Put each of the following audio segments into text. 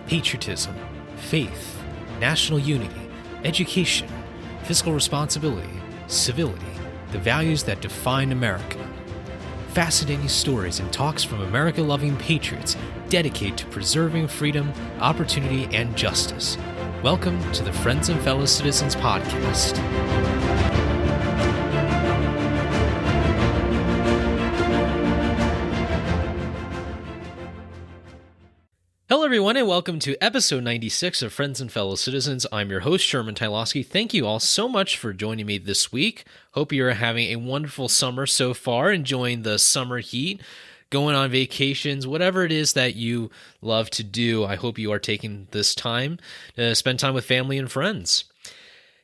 patriotism, faith, national unity, education, fiscal responsibility, civility, the values that define America. Fascinating stories and talks from America-loving patriots dedicated to preserving freedom, opportunity, and justice. Welcome to the Friends and Fellow Citizens podcast. Hello, everyone, and welcome to episode 96 of Friends and Fellow Citizens. I'm your host, Sherman Tylowski. Thank you all so much for joining me this week. Hope you're having a wonderful summer so far, enjoying the summer heat, going on vacations, whatever it is that you love to do. I hope you are taking this time to spend time with family and friends.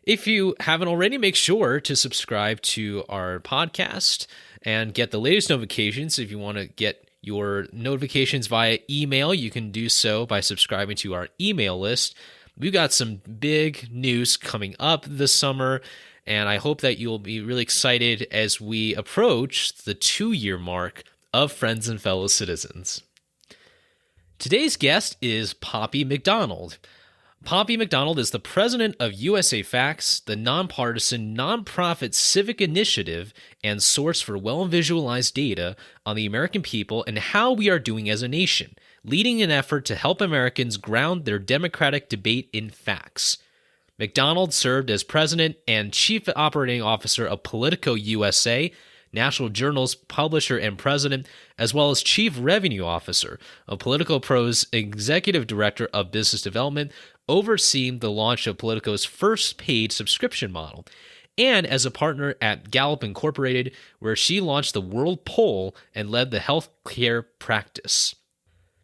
If you haven't already, make sure to subscribe to our podcast and get the latest notifications. If you want to get your notifications via email, you can do so by subscribing to our email list. We've got some big news coming up this summer, and I hope that you'll be really excited as we approach the 2-year mark of Friends and Fellow Citizens. Today's guest is Poppy MacDonald. Poppy MacDonald is the president of USAFacts, the nonpartisan, nonprofit civic initiative and source for well-visualized data on the American people and how we are doing as a nation, leading an effort to help Americans ground their democratic debate in facts. MacDonald served as president and chief operating officer of Politico USA, National Journal's publisher and president, as well as chief revenue officer of Politico Pro's executive director of business development, overseeing the launch of Politico's first paid subscription model, and as a partner at Gallup Incorporated, where she launched the World Poll and led the healthcare practice.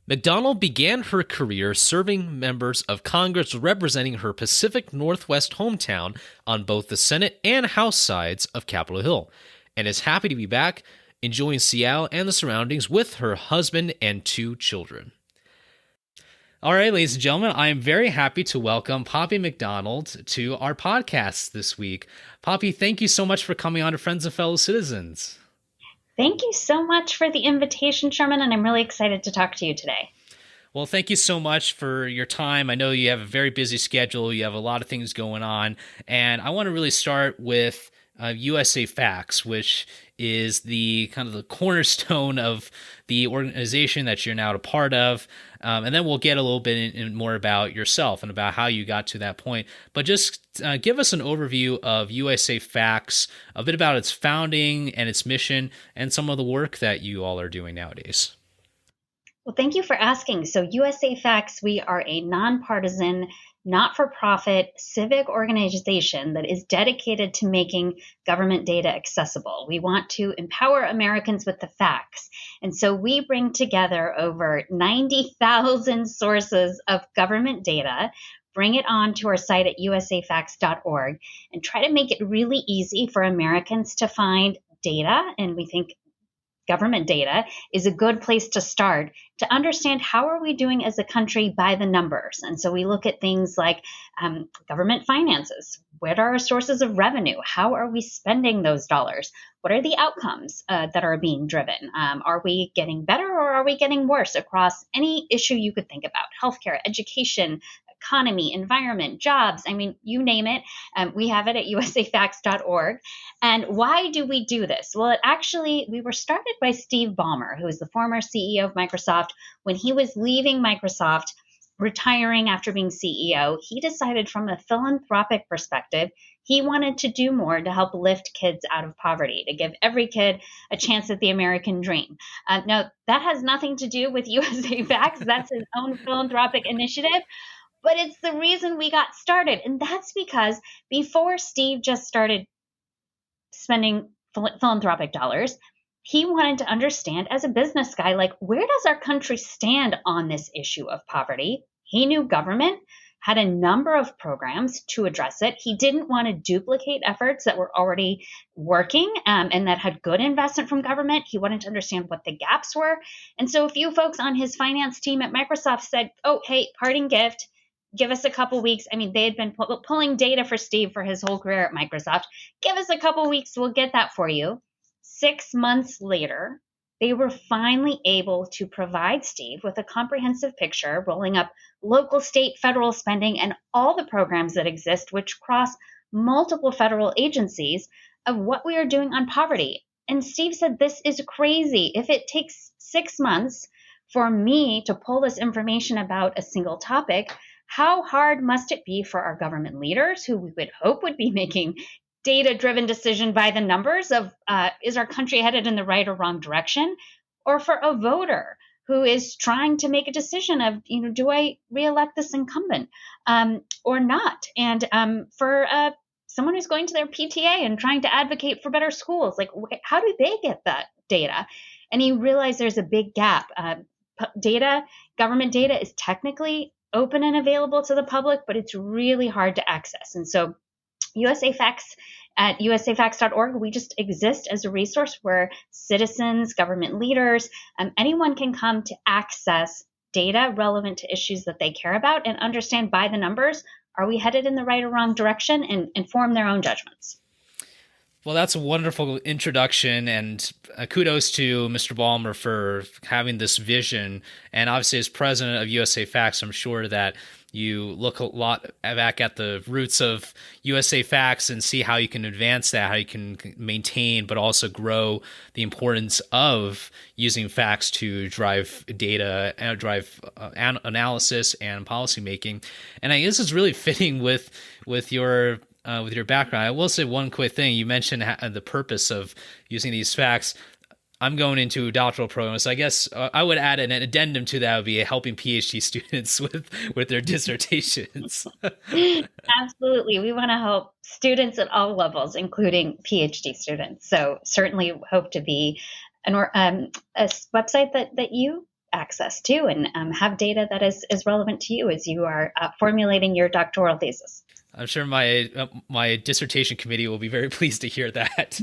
MacDonald began her career serving members of Congress representing her Pacific Northwest hometown on both the Senate and House sides of Capitol Hill, and is happy to be back enjoying Seattle and the surroundings with her husband and 2 children. All right, ladies and gentlemen, I am very happy to welcome Poppy MacDonald to our podcast this week. Poppy, thank you so much for coming on to Friends and Fellow Citizens. Thank you so much for the invitation, Sherman, and I'm really excited to talk to you today. Well, thank you so much for your time. I know you have a very busy schedule. You have a lot of things going on, and I want to really start with USAFacts, which is the kind of the cornerstone of the organization that you're now a part of. And then we'll get a little bit in more about yourself and about how you got to that point. But just give us an overview of USAFacts, a bit about its founding and its mission, and some of the work that you all are doing nowadays. Well, thank you for asking. So USAFacts, we are a nonpartisan, not-for-profit civic organization that is dedicated to making government data accessible. We want to empower Americans with the facts. And so we bring together over 90,000 sources of government data, bring it on to our site at usafacts.org, and try to make it really easy for Americans to find data. And we think government data is a good place to start to understand how are we doing as a country by the numbers. And so we look at things like government finances. What are our sources of revenue? How are we spending those dollars? What are the outcomes that are being driven? Are we getting better or are we getting worse across any issue you could think about? Healthcare, education, economy, environment, jobs, I mean, you name it. We have it at usafacts.org. And why do we do this? Well, we were started by Steve Ballmer, who is the former CEO of Microsoft. When he was leaving Microsoft, retiring after being CEO, he decided from a philanthropic perspective, he wanted to do more to help lift kids out of poverty, to give every kid a chance at the American dream. Now, that has nothing to do with USAFacts. That's his own philanthropic initiative. But it's the reason we got started. And that's because before Steve just started spending philanthropic dollars, he wanted to understand as a business guy, like, where does our country stand on this issue of poverty? He knew government had a number of programs to address it. He didn't want to duplicate efforts that were already working and that had good investment from government. He wanted to understand what the gaps were. And so a few folks on his finance team at Microsoft said, oh, hey, parting gift. Give us a couple weeks. I mean, they had been pulling data for Steve for his whole career at Microsoft. Give us a couple weeks. We'll get that for you. 6 months later, they were finally able to provide Steve with a comprehensive picture, rolling up local, state, federal spending and all the programs that exist, which cross multiple federal agencies, of what we are doing on poverty. And Steve said, this is crazy. If it takes 6 months for me to pull this information about a single topic, how hard must it be for our government leaders, who we would hope would be making data-driven decision by the numbers of is our country headed in the right or wrong direction, or for a voter who is trying to make a decision of, do I reelect this incumbent or not? And for someone who's going to their PTA and trying to advocate for better schools, like how do they get that data? And you realize there's a big gap. Government data is technically open and available to the public, but it's really hard to access. And so USAFacts at usafacts.org, we just exist as a resource where citizens, government leaders, anyone can come to access data relevant to issues that they care about and understand by the numbers, are we headed in the right or wrong direction, and form their own judgments. Well, that's a wonderful introduction, and kudos to Mr. Ballmer for having this vision. And obviously, as president of USAFacts, I'm sure that you look a lot back at the roots of USAFacts and see how you can advance that, how you can maintain, but also grow the importance of using facts to drive data, drive analysis and policymaking. And I guess it's really fitting with your background. I will say one quick thing. You mentioned the purpose of using these facts. I'm going into a doctoral program, so I guess I would add an addendum to that would be helping PhD students with their dissertations. Absolutely. We want to help students at all levels, including PhD students. So certainly hope to be a website that you access to and have data that is relevant to you as you are formulating your doctoral thesis. I'm sure my dissertation committee will be very pleased to hear that.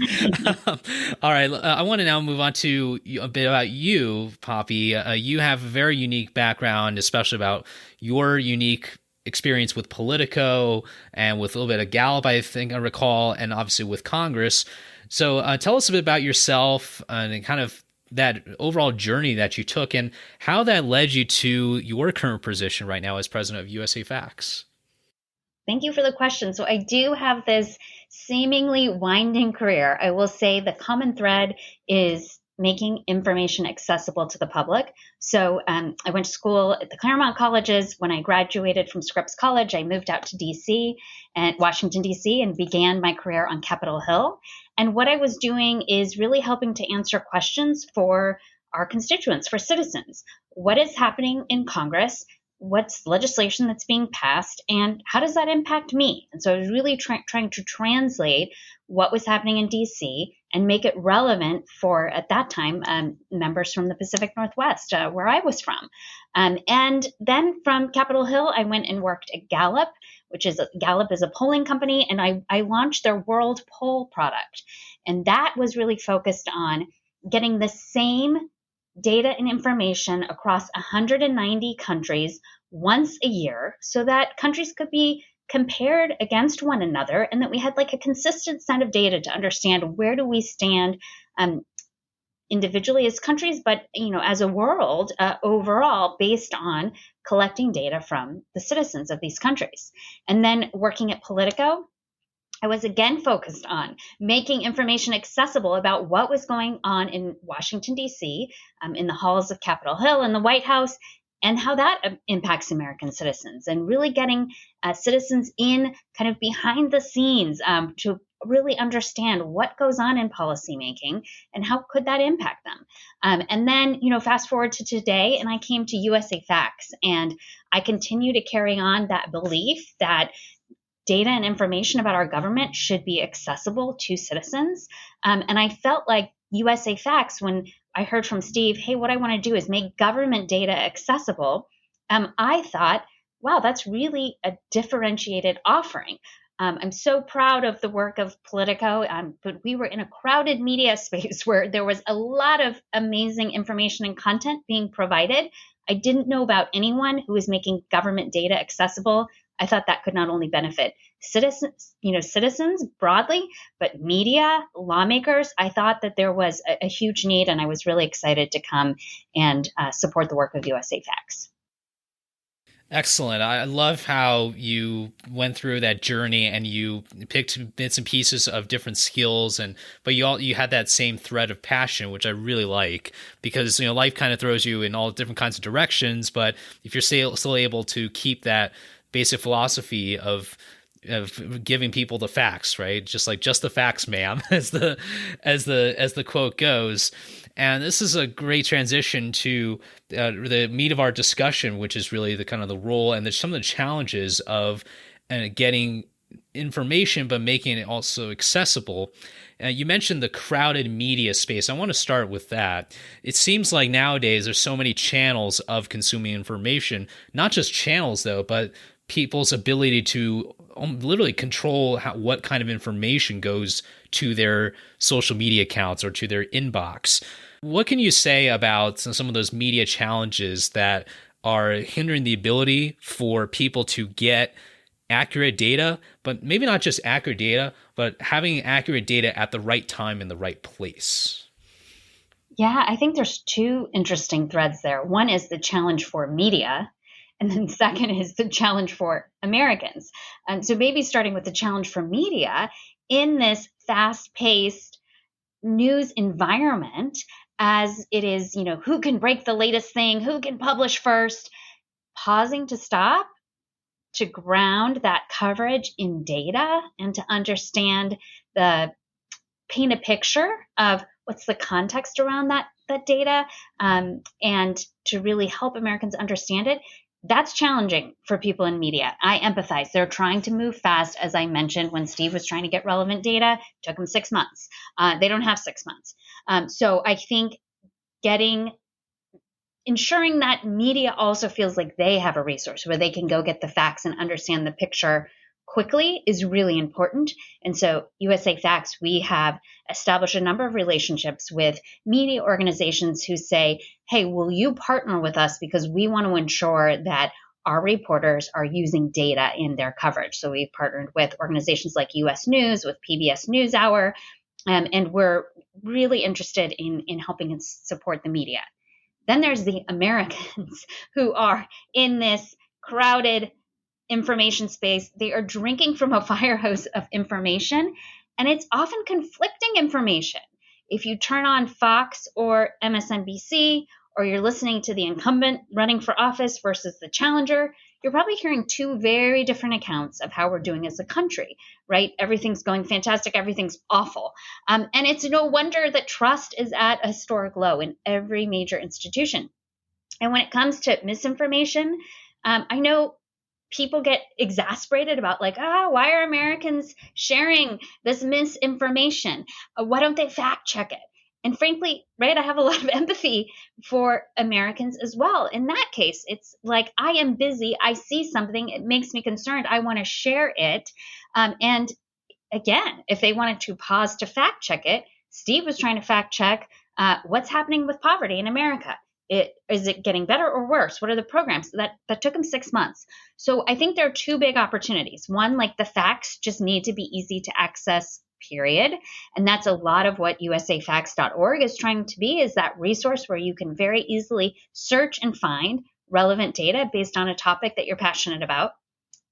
All right, I want to now move on to a bit about you, Poppy. You have a very unique background, especially about your unique experience with Politico and with a little bit of Gallup, I think I recall, and obviously with Congress. So tell us a bit about yourself and kind of that overall journey that you took and how that led you to your current position right now as president of USAFacts. Thank you for the question. So I do have this seemingly winding career. I will say the common thread is making information accessible to the public. So I went to school at the Claremont colleges. When I graduated from Scripps College, I moved out to Washington, D.C., and began my career on Capitol Hill. And what I was doing is really helping to answer questions for our constituents, for citizens. What is happening in Congress? What's legislation that's being passed, and how does that impact me? And so I was really trying to translate what was happening in DC and make it relevant for, at that time, members from the Pacific Northwest, where I was from. And then from Capitol Hill, I went and worked at Gallup, Gallup is a polling company, and I launched their World Poll product. And that was really focused on getting the same data and information across 190 countries once a year so that countries could be compared against one another and that we had like a consistent set of data to understand where do we stand individually as countries, but as a world overall based on collecting data from the citizens of these countries. And then working at Politico, I was again focused on making information accessible about what was going on in Washington, D.C., in the halls of Capitol Hill and the White House, and how that impacts American citizens, and really getting citizens in kind of behind the scenes to really understand what goes on in policymaking and how could that impact them. And then, fast forward to today, and I came to USAFacts, and I continue to carry on that belief that data and information about our government should be accessible to citizens. And I felt like USAFacts, when I heard from Steve, hey, what I want to do is make government data accessible, I thought, wow, that's really a differentiated offering. I'm so proud of the work of Politico, but we were in a crowded media space where there was a lot of amazing information and content being provided. I didn't know about anyone who was making government data accessible I thought that could not only benefit citizens broadly, but media, lawmakers. I thought that there was a huge need, and I was really excited to come and support the work of USAFacts. Excellent. I love how you went through that journey and you picked bits and pieces of different skills, but you had that same thread of passion, which I really like, because life kind of throws you in all different kinds of directions, but if you're still able to keep that basic philosophy of giving people the facts, right? Just the facts, ma'am, as the quote goes. And this is a great transition to the meat of our discussion, which is really the kind of the role and some of the challenges of getting information, but making it also accessible. You mentioned the crowded media space. I want to start with that. It seems like nowadays there's so many channels of consuming information, not just channels though, but people's ability to literally control what kind of information goes to their social media accounts or to their inbox. What can you say about some of those media challenges that are hindering the ability for people to get accurate data, but maybe not just accurate data, but having accurate data at the right time in the right place? Yeah, I think there's two interesting threads there. One is the challenge for media, and then second is the challenge for Americans. And so maybe starting with the challenge for media in this fast-paced news environment, as it is, who can break the latest thing, who can publish first, pausing to stop, to ground that coverage in data and to understand paint a picture of what's the context around that data, and to really help Americans understand it. That's challenging for people in media. I empathize. They're trying to move fast. As I mentioned, when Steve was trying to get relevant data, it took him 6 months. They don't have 6 months. So I think ensuring that media also feels like they have a resource where they can go get the facts and understand the picture quickly is really important. And so USAFacts, we have established a number of relationships with media organizations who say, hey, will you partner with us because we want to ensure that our reporters are using data in their coverage. So we've partnered with organizations like US News, with PBS NewsHour, and we're really interested in helping support the media. Then there's the Americans who are in this crowded information space. They are drinking from a fire hose of information, and it's often conflicting information. If you turn on Fox or MSNBC, or you're listening to the incumbent running for office versus the challenger, you're probably hearing two very different accounts of how we're doing as a country, right? Everything's going fantastic, everything's awful. And it's no wonder that trust is at a historic low in every major institution. And when it comes to misinformation, I know people get exasperated about why are Americans sharing this misinformation? Why don't they fact check it? And frankly, right, I have a lot of empathy for Americans as well. In that case, it's like, I am busy. I see something. It makes me concerned. I want to share it. And again, if they wanted to pause to fact check it, Steve was trying to fact check what's happening with poverty in America. Is it getting better or worse? What are the programs? That took him 6 months. So I think there are two big opportunities. One, the facts just need to be easy to access, period. And that's a lot of what usafacts.org is trying to be, is that resource where you can very easily search and find relevant data based on a topic that you're passionate about.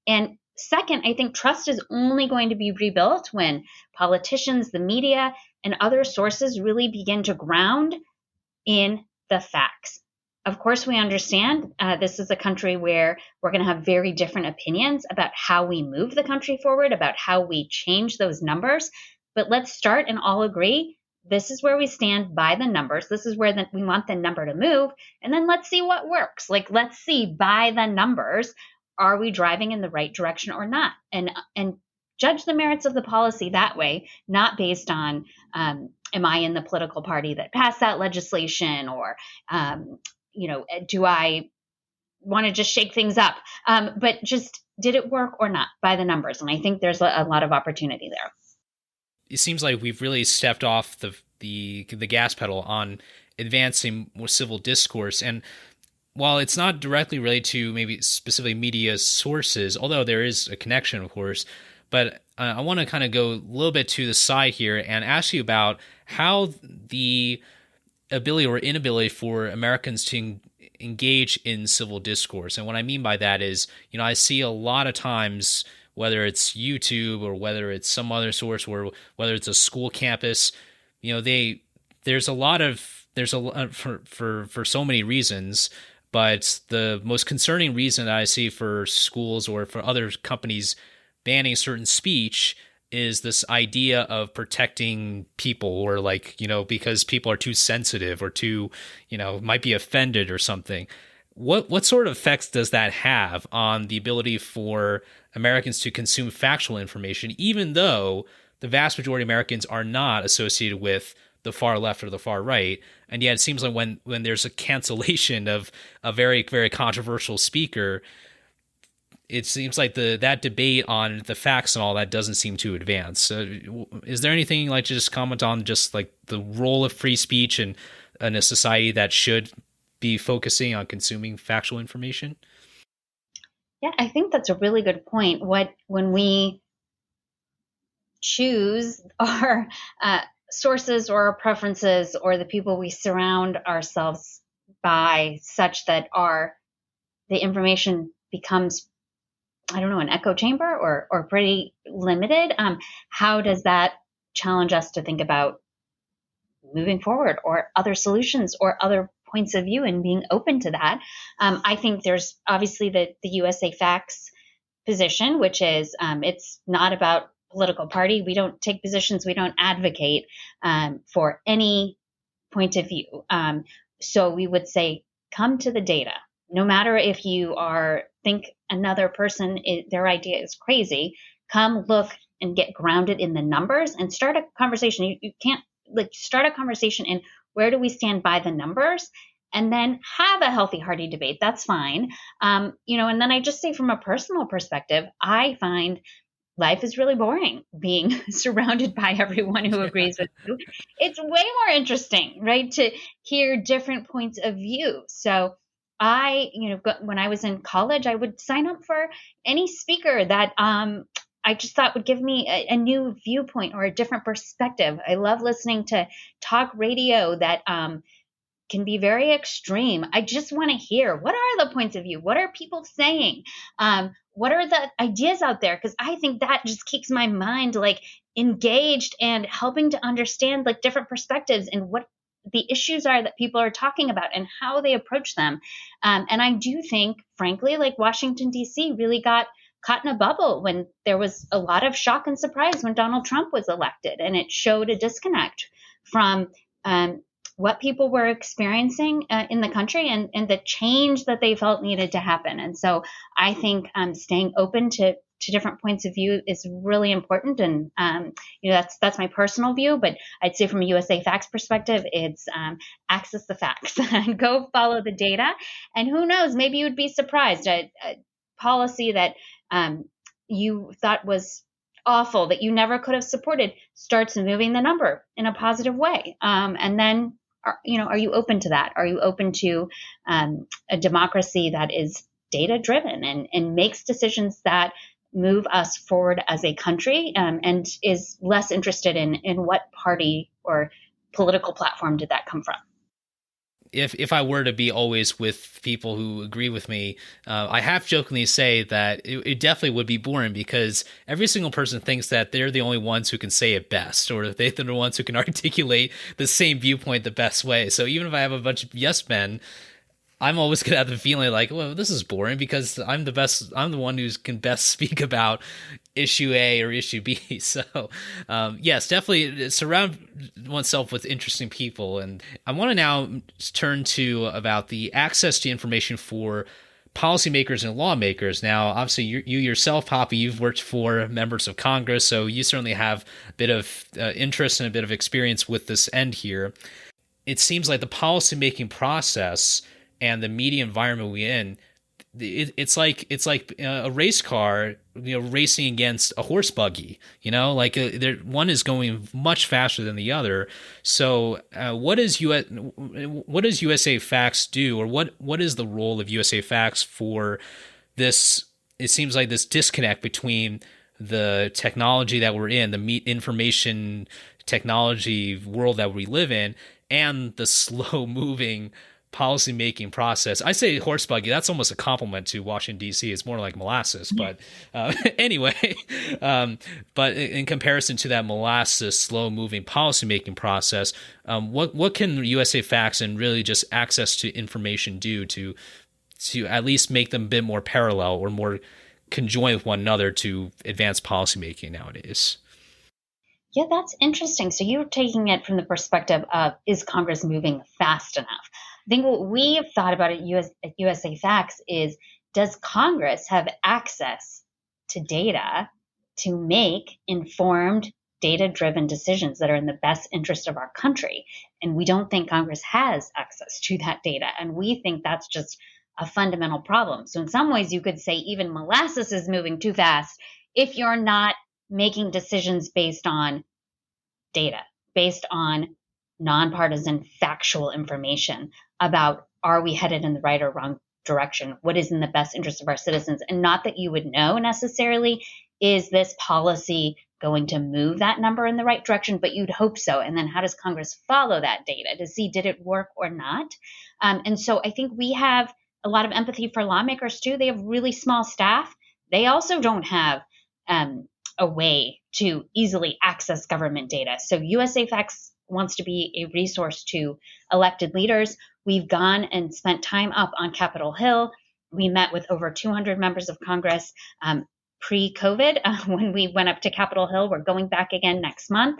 And second, I think trust is only going to be rebuilt when politicians, the media, and other sources really begin to ground in the facts. Of course, we understand this is a country where we're going to have very different opinions about how we move the country forward, about how we change those numbers. But let's start and all agree, this is where we stand by the numbers. This is where we want the number to move. And then let's see what works. Let's see by the numbers, are we driving in the right direction or not? And judge the merits of the policy that way, not based on am I in the political party that passed that legislation, or do I want to just shake things up? But just, did it work or not by the numbers? And I think there's a lot of opportunity there. It seems like we've really stepped off the gas pedal on advancing more civil discourse. And while it's not directly related to maybe specifically media sources, although there is a connection, of course, but I want to kind of go a little bit to the side here and ask you about how the ability or inability for Americans to engage in civil discourse. And what I mean by that is, I see a lot of times, whether it's YouTube or whether it's some other source, or whether it's a school campus, there's a lot for so many reasons. But the most concerning reason that I see for schools or for other companies banning certain speech is this idea of protecting people, or because people are too sensitive or too, might be offended or something. What sort of effects does that have on the ability for Americans to consume factual information, even though the vast majority of Americans are not associated with the far left or the far right? And yet it seems like when there's a cancellation of a very, very controversial speaker, it seems like that debate on the facts and all that doesn't seem to advance. Is there anything you'd like to just comment on, just like the role of free speech in a society that should be focusing on consuming factual information? Yeah, I think that's a really good point. When we choose our sources or our preferences or the people we surround ourselves by, such that the information becomes, I don't know, an echo chamber or pretty limited, how does that challenge us to think about moving forward or other solutions or other points of view and being open to that? I think there's obviously the USAFacts position, which is it's not about political party. We don't take positions. We don't advocate for any point of view. So we would say, come to the data. No matter if you think another person, their idea is crazy, come look and get grounded in the numbers and start a conversation. You can't start a conversation in where do we stand by the numbers, and then have a healthy, hearty debate. That's fine. And then I just say, from a personal perspective, I find life is really boring being surrounded by everyone who agrees with you. It's way more interesting, right, to hear different points of view. So when I was in college, I would sign up for any speaker that I just thought would give me a new viewpoint or a different perspective. I love listening to talk radio that can be very extreme. I just want to hear, what are the points of view? What are people saying? What are the ideas out there? Because I think that just keeps my mind engaged and helping to understand different perspectives and what the issues are that people are talking about and how they approach them. And I do think, frankly, Washington, D.C. really got caught in a bubble when there was a lot of shock and surprise when Donald Trump was elected. And it showed a disconnect from what people were experiencing in the country and the change that they felt needed to happen. And so I think staying open to different points of view is really important. And, that's my personal view, but I'd say from a USAFacts perspective, it's access the facts and go follow the data. And who knows, maybe you would be surprised. A policy that you thought was awful, that you never could have supported, starts moving the number in a positive way. And then, are you open to that? Are you open to a democracy that is data driven and makes decisions that move us forward as a country, and is less interested in what party or political platform did that come from? If I were to be always with people who agree with me, I half jokingly say that it definitely would be boring, because every single person thinks that they're the only ones who can say it best, or they're the ones who can articulate the same viewpoint the best way. So even if I have a bunch of yes men, I'm always going to have the feeling well, this is boring because I'm the best. I'm the one who can best speak about issue A or issue B. So, yes, definitely surround oneself with interesting people. And I want to now turn to about the access to information for policymakers and lawmakers. Now, obviously, you yourself, Poppy, you've worked for members of Congress, so you certainly have a bit of interest and a bit of experience with this end here. It seems like the policymaking process and the media environment we're in, it's like a race car, racing against a horse buggy. Like one is going much faster than the other. So what does USA Facts do, or what is the role of USA Facts for this? It seems like this disconnect between the technology that we're in, the information technology world that we live in, and the slow moving policymaking process. I say horse buggy. That's almost a compliment to Washington D.C. It's more like molasses, but anyway. But in comparison to that molasses, slow moving policymaking process, what can USA Facts and really just access to information do to at least make them a bit more parallel or more conjoined with one another to advance policymaking nowadays? Yeah, that's interesting. So you're taking it from the perspective of, is Congress moving fast enough? I think what we have thought about at USA Facts is, does Congress have access to data to make informed, data-driven decisions that are in the best interest of our country? And we don't think Congress has access to that data. And we think that's just a fundamental problem. So in some ways, you could say even molasses is moving too fast if you're not making decisions based on data, based on nonpartisan factual information about, are we headed in the right or wrong direction? What is in the best interest of our citizens? And not that you would know necessarily, is this policy going to move that number in the right direction? But you'd hope so. And then how does Congress follow that data to see, did it work or not? And so I think we have a lot of empathy for lawmakers too. They have really small staff. They also don't have a way to easily access government data. So USA Facts wants to be a resource to elected leaders. We've gone and spent time up on Capitol Hill. We met with over 200 members of Congress pre-COVID when we went up to Capitol Hill. We're going back again next month.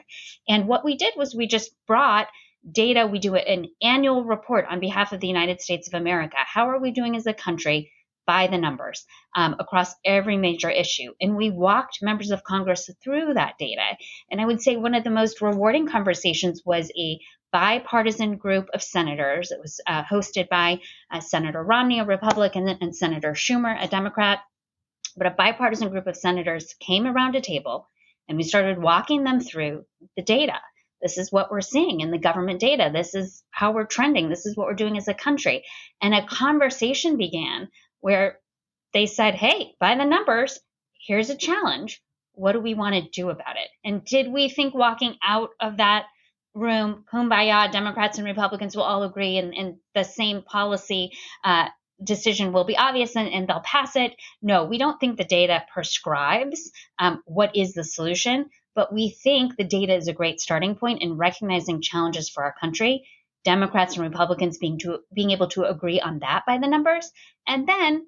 And what we did was we just brought data. We do an annual report on behalf of the United States of America. How are we doing as a country by the numbers across every major issue? And we walked members of Congress through that data. And I would say one of the most rewarding conversations was a bipartisan group of senators. It was hosted by Senator Romney, a Republican, and Senator Schumer, a Democrat. But a bipartisan group of senators came around a table and we started walking them through the data. This is what we're seeing in the government data. This is how we're trending. This is what we're doing as a country. And a conversation began where they said, hey, by the numbers, here's a challenge. What do we want to do about it? And did we think walking out of that room, kumbaya, Democrats and Republicans will all agree and the same policy decision will be obvious and they'll pass it? No, we don't think the data prescribes what is the solution, but we think the data is a great starting point in recognizing challenges for our country, Democrats and Republicans being able to agree on that by the numbers, and then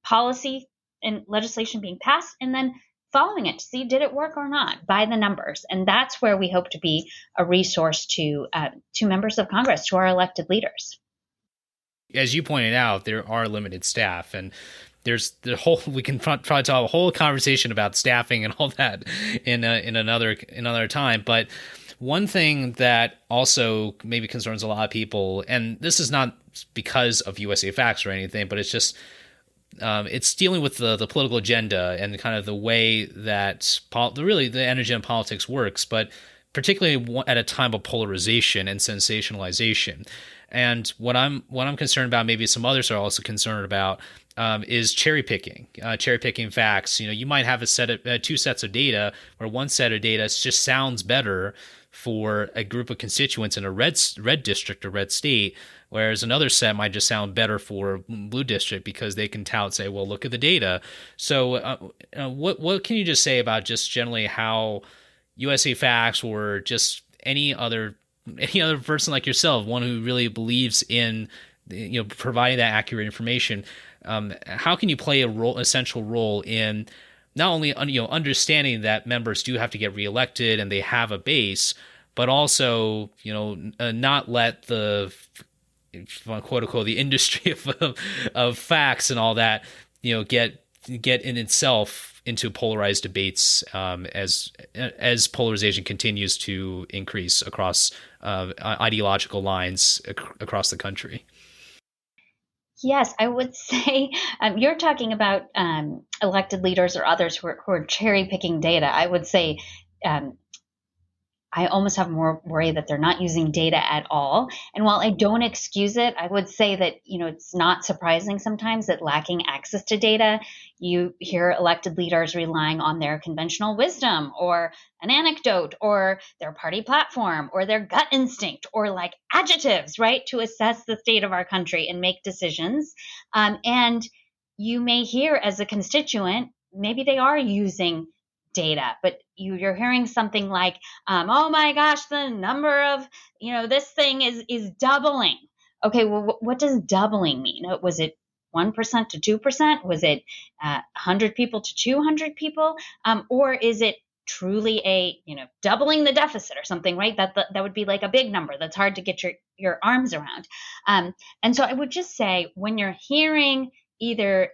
policy and legislation being passed, and then following it to see, did it work or not by the numbers. And that's where we hope to be a resource to members of Congress, to our elected leaders. As you pointed out, there are limited staff, and there's the whole, we can probably talk a whole conversation about staffing and all that in another time. But one thing that also maybe concerns a lot of people, and this is not because of USA Facts or anything, but it's just it's dealing with the political agenda and kind of the way that really the energy in politics works, but particularly at a time of polarization and sensationalization. And what I'm concerned about, maybe some others are also concerned about, is cherry picking facts. You might have two sets of data, where one set of data just sounds better for a group of constituents in a red district or red state, whereas another set might just sound better for blue district because they can say, well, look at the data. So what can you just say about just generally how USA Facts, or just any other person like yourself, one who really believes in providing that accurate information, how can you play a central role in not only understanding that members do have to get reelected and they have a base, but also not let the quote unquote the industry of facts and all that get in itself into polarized debates as polarization continues to increase across ideological lines across the country? Yes, I would say you're talking about elected leaders or others who are cherry picking data. I would say um, I almost have more worry that they're not using data at all. And while I don't excuse it, I would say that, it's not surprising sometimes that lacking access to data, you hear elected leaders relying on their conventional wisdom or an anecdote or their party platform or their gut instinct or like adjectives, right, to assess the state of our country and make decisions. And you may hear as a constituent, maybe they are using data, but you're hearing something like, oh my gosh, the number of, this thing is doubling. Okay, well, what does doubling mean? Was it 1% to 2%? Was it 100 people to 200 people? Or is it truly doubling the deficit or something, right? That would be like a big number that's hard to get your arms around. And so I would just say, when you're hearing either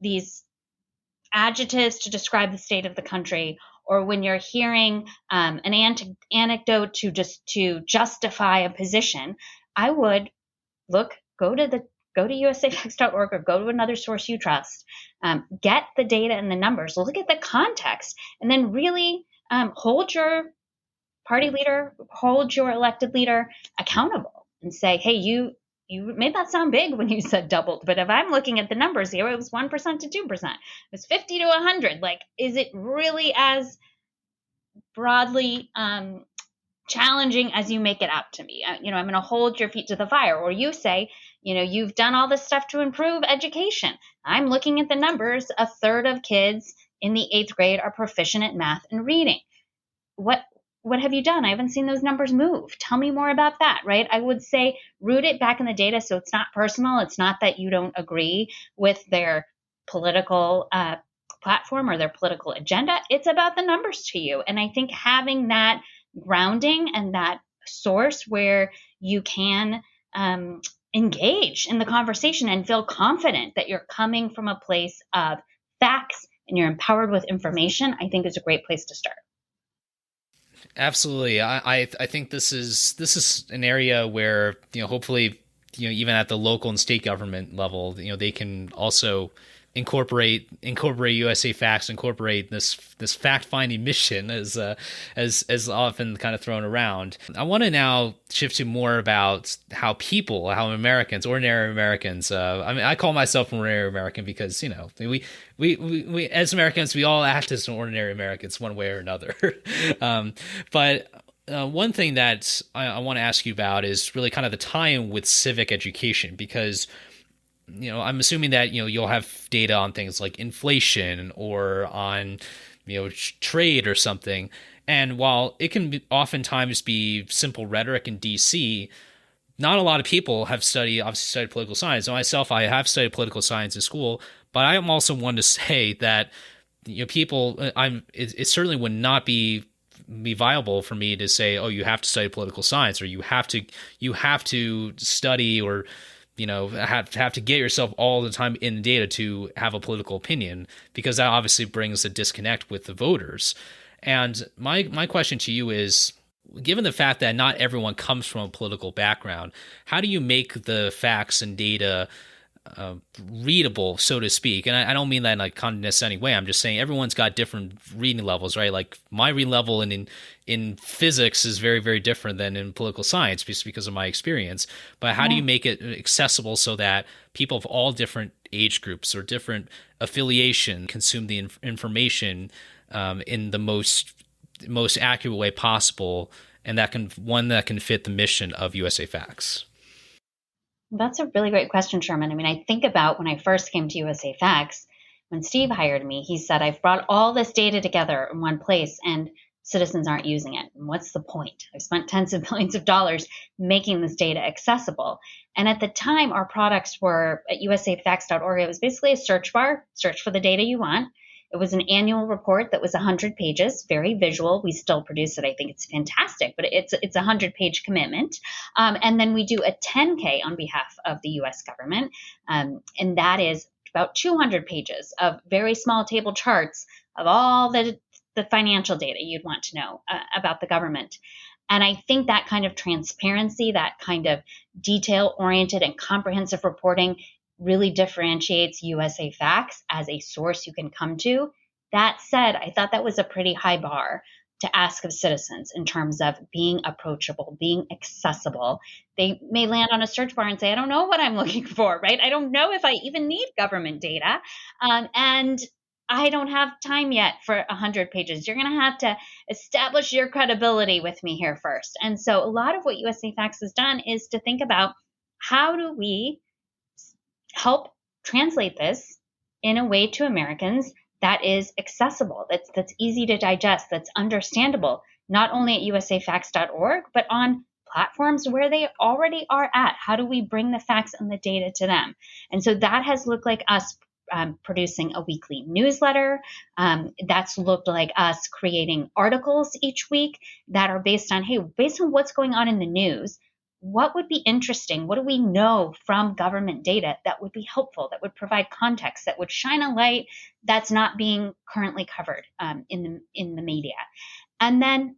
these adjectives to describe the state of the country, or when you're hearing an anecdote to justify a position, I would go to usafacts.org or go to another source you trust, get the data and the numbers, look at the context, and then really hold your party leader, hold your elected leader accountable and say, hey, you made that sound big when you said doubled, but if I'm looking at the numbers here, it was 1% to 2%. It was 50 to 100. Like, is it really as broadly challenging as you make it out to be? I'm going to hold your feet to the fire. Or you say, you've done all this stuff to improve education. I'm looking at the numbers. A third of kids in the 8th grade are proficient at math and reading. What have you done? I haven't seen those numbers move. Tell me more about that, right? I would say root it back in the data, so it's not personal. It's not that you don't agree with their political platform or their political agenda. It's about the numbers to you. And I think having that grounding and that source where you can engage in the conversation and feel confident that you're coming from a place of facts and you're empowered with information, I think is a great place to start. Absolutely. I think this is an area where, hopefully, even at the local and state government level, they can also incorporate USAFacts, incorporate this fact finding mission as often kind of thrown around. I want to now shift to more about how Americans, ordinary Americans. I call myself an ordinary American because we as Americans, we all act as ordinary Americans one way or another. But one thing that I want to ask you about is really kind of the tie-in with civic education, because I'm assuming that, you'll have data on things like inflation or on, trade or something. And while it can oftentimes be simple rhetoric in DC, not a lot of people have studied political science. So myself, I have studied political science in school, but I am also one to say that, it certainly would not be viable for me to say, oh, you have to study political science, or you have to study, or have to get yourself all the time in data to have a political opinion, because that obviously brings a disconnect with the voters. And my question to you is, given the fact that not everyone comes from a political background, how do you make the facts and data readable, so to speak? And I don't mean that in like condescending way. I'm just saying everyone's got different reading levels, right? Like my reading level in physics is very, very different than in political science, just because of my experience. But how do you make it accessible so that people of all different age groups or different affiliation consume the information in the most accurate way possible, and that can fit the mission of USAFacts? That's a really great question, Sherman. I mean, I think about when I first came to USAFacts, when Steve hired me, he said, I've brought all this data together in one place and citizens aren't using it. And what's the point? I've spent tens of millions of dollars making this data accessible. And at the time, our products were at usafacts.org. It was basically a search bar, search for the data you want. It was an annual report that was 100 pages, very visual. We still produce it. I think it's fantastic, but it's a 100-page commitment. And then we do a 10K on behalf of the U.S. government, and that is about 200 pages of very small table charts of all the financial data you'd want to know about the government. And I think that kind of transparency, that kind of detail-oriented and comprehensive reporting really differentiates USA Facts as a source you can come to. That said, I thought that was a pretty high bar to ask of citizens in terms of being approachable, being accessible. They may land on a search bar and say, I don't know what I'm looking for, right? I don't know if I even need government data. And I don't have time yet for 100 pages. You're going to have to establish your credibility with me here first. And so a lot of what USA Facts has done is to think about, how do we help translate this in a way to Americans that is accessible, that's easy to digest, that's understandable, not only at usafacts.org, but on platforms where they already are at. How do we bring the facts and the data to them? And so that has looked like us producing a weekly newsletter. That's looked like us creating articles each week that are based on, hey, based on what's going on in the news, what would be interesting? What do we know from government data that would be helpful, that would provide context, that would shine a light that's not being currently covered in the media? And then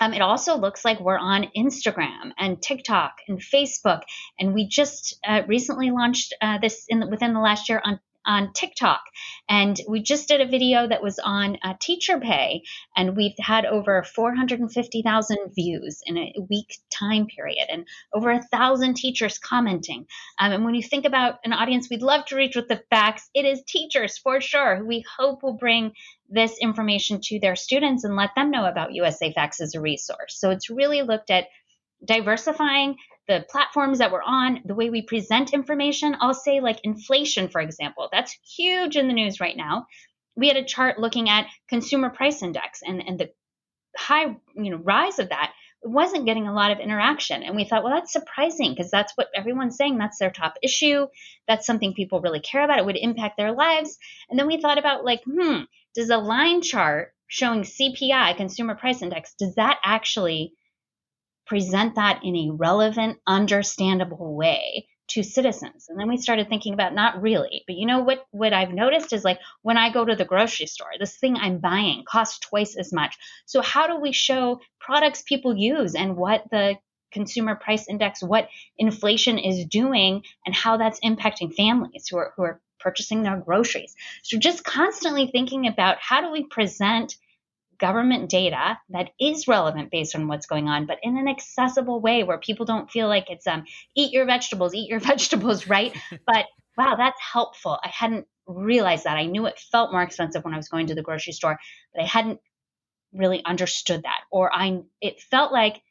it also looks like we're on Instagram and TikTok and Facebook, and we just recently launched this within the last year on TikTok. And we just did a video that was on teacher pay, and we've had over 450,000 views in a week time period, and over 1,000 teachers commenting. And when you think about an audience we'd love to reach with the facts, it is teachers for sure, who we hope will bring this information to their students and let them know about USA Facts as a resource. So it's really looked at diversifying the platforms that we're on, the way we present information. I'll say, like inflation, for example, that's huge in the news right now. We had a chart looking at consumer price index and the high rise of that. It wasn't getting a lot of interaction. And we thought, well, that's surprising, because that's what everyone's saying. That's their top issue. That's something people really care about. It would impact their lives. And then we thought about, like, does a line chart showing CPI, consumer price index, does that actually present that in a relevant, understandable way to citizens? And then we started thinking about, not really, but what I've noticed is, like, when I go to the grocery store, this thing I'm buying costs twice as much. So how do we show products people use and what the consumer price index, what inflation is doing, and how that's impacting families who are purchasing their groceries? So just constantly thinking about, how do we present government data that is relevant based on what's going on, but in an accessible way where people don't feel like it's eat your vegetables, right? But wow, that's helpful. I hadn't realized that. I knew it felt more expensive when I was going to the grocery store, but I hadn't really understood that. Or it felt like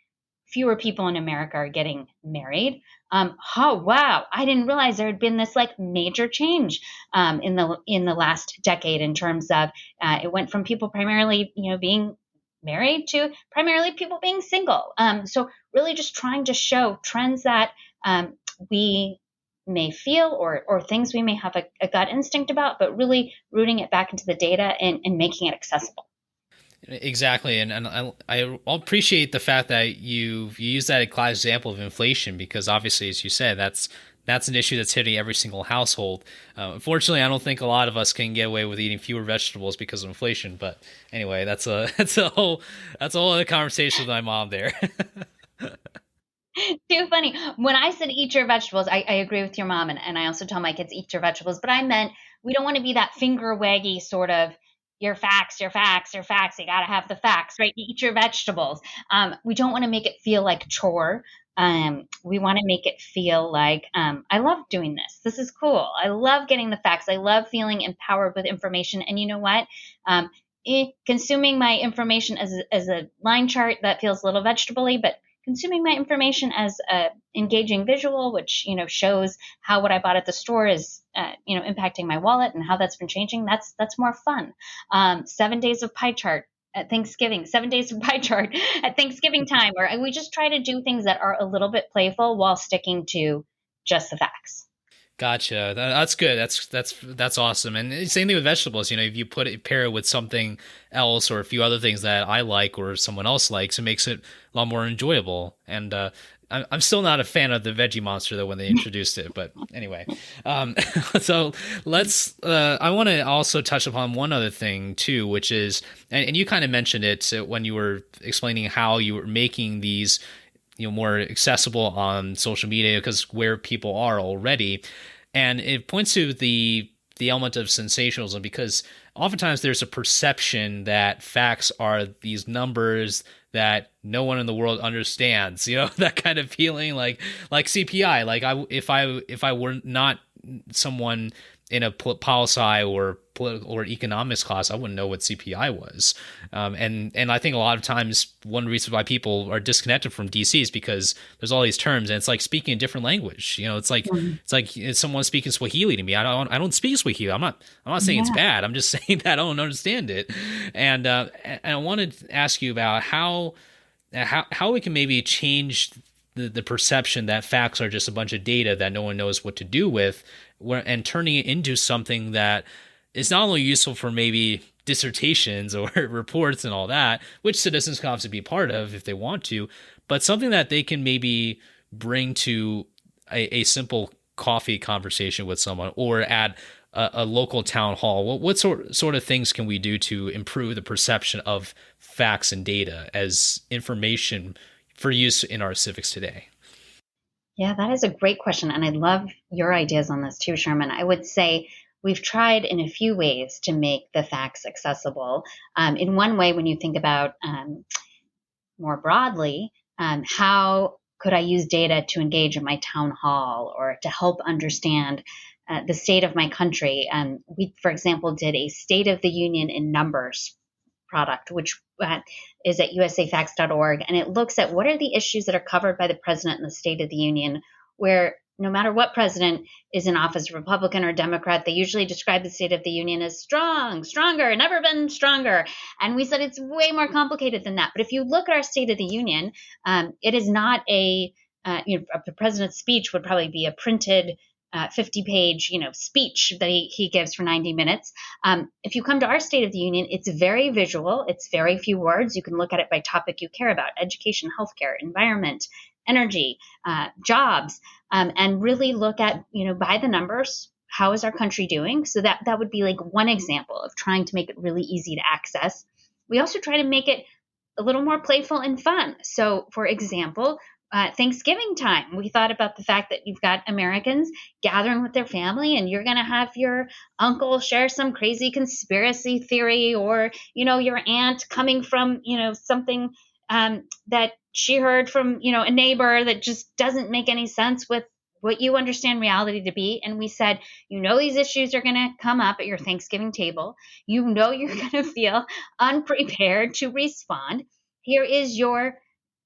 fewer people in America are getting married. Oh wow, I didn't realize there had been this like major change in the last decade in terms of it went from people primarily being married to primarily people being single. So really just trying to show trends that we may feel or things we may have a gut instinct about, but really rooting it back into the data and making it accessible. Exactly, and I appreciate the fact that you use that class example of inflation, because obviously, as you said, that's an issue that's hitting every single household. Unfortunately, I don't think a lot of us can get away with eating fewer vegetables because of inflation. But anyway, that's a whole other conversation with my mom there. Too funny. When I said eat your vegetables, I agree with your mom, and I also tell my kids eat your vegetables. But I meant, we don't want to be that finger waggy sort of, your facts. You got to have the facts, right? Eat your vegetables. We don't want to make it feel like a chore. We want to make it feel like, I love doing this. This is cool. I love getting the facts. I love feeling empowered with information. And you know what? Consuming my information as a line chart, that feels a little vegetable-y, but consuming my information as a engaging visual, which shows how what I bought at the store is impacting my wallet and how that's been changing, that's more fun. 7 days of pie chart at Thanksgiving, 7 days of pie chart at Thanksgiving time, or we just try to do things that are a little bit playful while sticking to just the facts. Gotcha. That's good. That's awesome. And same thing with vegetables. If you pair it with something else or a few other things that I like or someone else likes, it makes it a lot more enjoyable. And I'm still not a fan of the Veggie Monster though when they introduced it. But anyway, so let's. I want to also touch upon one other thing too, which is, and you kind of mentioned it when you were explaining how you were making these more accessible on social media because where people are already. And it points to the element of sensationalism, because oftentimes there's a perception that facts are these numbers that no one in the world understands, that kind of feeling, like CPI. Like if I were not someone in a policy or political or economics class, I wouldn't know what CPI was. And I think a lot of times one reason why people are disconnected from DC is because there's all these terms, and it's like speaking a different language. It's like it's someone speaking Swahili to me. I don't speak Swahili. I'm not saying it's bad. I'm just saying that I don't understand it. And I wanted to ask you about how we can maybe change the perception that facts are just a bunch of data that no one knows what to do with, and turning it into something that is not only useful for maybe dissertations or reports and all that, which citizens can obviously be part of if they want to, but something that they can maybe bring to a simple coffee conversation with someone, or at a local town hall. What sort of things can we do to improve the perception of facts and data as information for use in our civics today? Yeah, that is a great question. And I love your ideas on this too, Sherman. I would say we've tried in a few ways to make the facts accessible. In one way, when you think about more broadly, how could I use data to engage in my town hall or to help understand the state of my country? We, for example, did a State of the Union in Numbers product, which is at usafacts.org. And it looks at what are the issues that are covered by the president in the State of the Union, where no matter what president is in office, Republican or Democrat, they usually describe the State of the Union as strong, stronger, never been stronger. And we said it's way more complicated than that. But if you look at our State of the Union, it is not the president's speech would probably be a printed 50-page, speech that he gives for 90 minutes. If you come to our State of the Union, it's very visual. It's very few words. You can look at it by topic you care about: education, healthcare, environment, energy, jobs, and really look at, by the numbers, how is our country doing? So that would be like one example of trying to make it really easy to access. We also try to make it a little more playful and fun. So, for example, Thanksgiving time, we thought about the fact that you've got Americans gathering with their family, and you're going to have your uncle share some crazy conspiracy theory, or, your aunt coming from, something that she heard from, a neighbor that just doesn't make any sense with what you understand reality to be. And we said, these issues are going to come up at your Thanksgiving table. You're going to feel unprepared to respond. Here is your